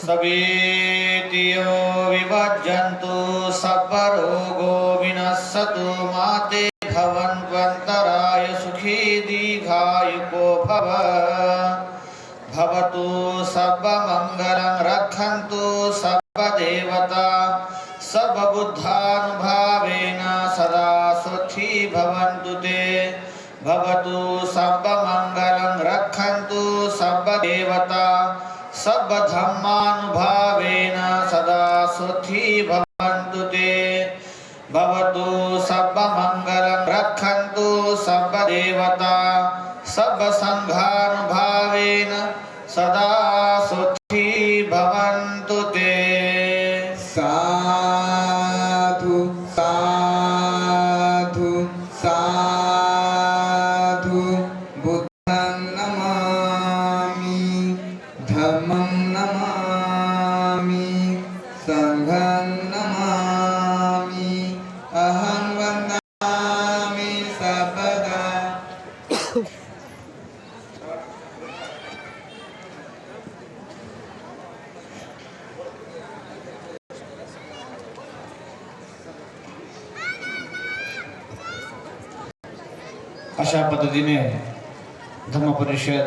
सवेतियो विभज्यन्तु सर्वरोगो विनश्यतु माते भवन्त्वन्तराय सुखी दीर्घायुको भव भवतु सर्वमङ्गलं रक्षन्तु सर्वदेवता सर्वबुद्धानुभावेन सदा सुखी भवन्तु ते भवतु सर्वमङ्गलं रक्षन्तु सर्वदेवता सर्वधर्मानुभावेन सदा सुखी भवन्तु ते भवतु सर्वमङ्गलं रक्षन्तु सर्वदेवता सर्वसङ्घानुभावेन सदा सुखी भवन्तु ते। साधु साधु साधु बुद्धं नमामि धम्मं नमामि संघं नमामि अहं वन्दामि सर्वदा। अशा पद्धतीने धम्म परिषद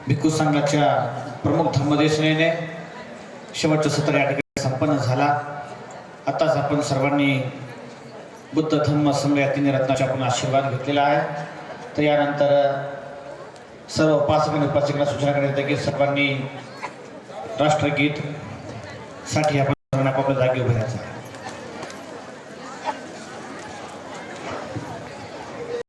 भिक्खू संघाच्या प्रमुख धम्मदेशनेने शेवटचं सत्र या ठिकाणी संपन्न झाला। आताच आपण सर्वांनी बुद्ध धम्म संघ या तिन्ही रत्नाचा आपण आशीर्वाद घेतलेला आहे। तर यानंतर सर्व उपासक आणि उपासिकांना सूचना करण्यात येते की सर्वांनी राष्ट्रगीत साठी आपण आपापल्या जागी उभे राहायचं।